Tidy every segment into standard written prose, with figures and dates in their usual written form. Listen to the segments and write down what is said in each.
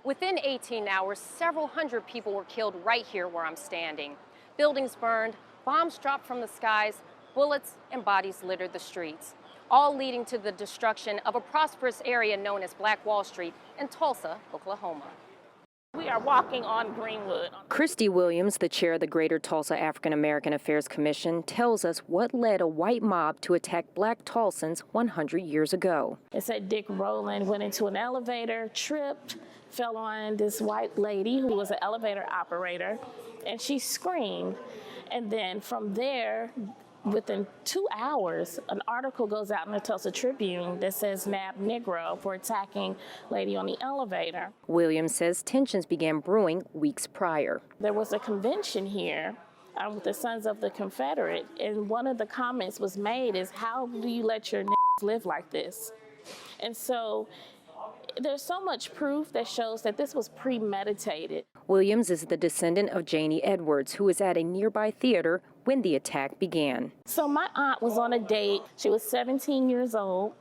Within 18 hours, several hundred people were killed right here where I'm standing. Buildings burned, bombs dropped from the skies, bullets and bodies littered the streets, all leading to the destruction of a prosperous area known as Black Wall Street in Tulsa, Oklahoma. We are walking on Greenwood. Christy Williams, the chair of the Greater Tulsa African American Affairs Commission, tells us what led a white mob to attack Black Tulsans 100 years ago. It said Dick Rowland went into an elevator, tripped, fell on this white lady who was an elevator operator, and she screamed. And then from there, within 2 hours, an article goes out in the Tulsa Tribune that says "Nab Negro" for attacking lady on the elevator. Williams says tensions began brewing weeks prior. There was a convention here with the Sons of the Confederate, and one of the comments was made is, "How do you let your live like this?" And so there's so much proof that shows that this was premeditated. Williams is the descendant of Janie Edwards, who was at a nearby theater when the attack began. So my aunt was on a date. She was 17 years old,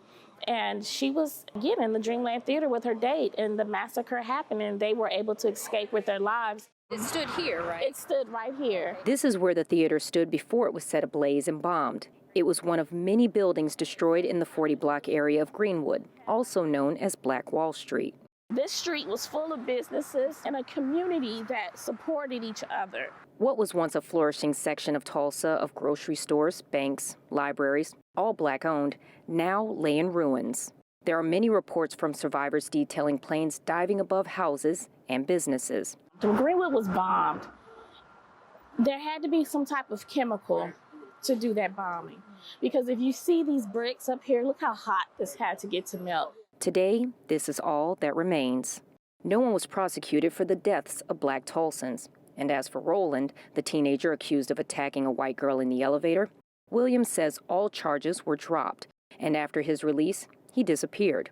and she was, again, in the Dreamland Theater with her date, and the massacre happened, and they were able to escape with their lives. It stood here, right? It stood right here. This is where the theater stood before it was set ablaze and bombed. It was one of many buildings destroyed in the 40-block area of Greenwood, also known as Black Wall Street. This street was full of businesses and a community that supported each other. What was once a flourishing section of Tulsa of grocery stores, banks, libraries, all Black-owned, now lay in ruins. There are many reports from survivors detailing planes diving above houses and businesses. When Greenwood was bombed, there had to be some type of chemical to do that bombing. Because if you see these bricks up here, look how hot this had to get to melt. Today, this is all that remains. No one was prosecuted for the deaths of Black Tulsans. And as for Rowland, the teenager accused of attacking a white girl in the elevator, Williams says all charges were dropped, and after his release, he disappeared.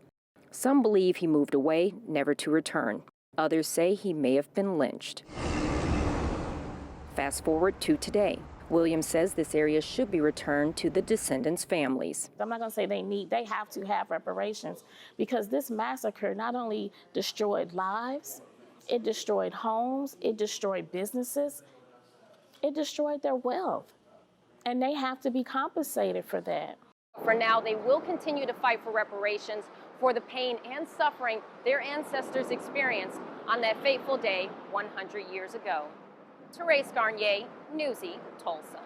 Some believe he moved away, never to return. Others say he may have been lynched. Fast forward to today. Williams says this area should be returned to the descendants' families. I'm not going to say they have to have reparations, because this massacre not only destroyed lives, it destroyed homes, it destroyed businesses, it destroyed their wealth, and they have to be compensated for that. For now, they will continue to fight for reparations for the pain and suffering their ancestors experienced on that fateful day 100 years ago. Therese Garnier, Newsy, Tulsa.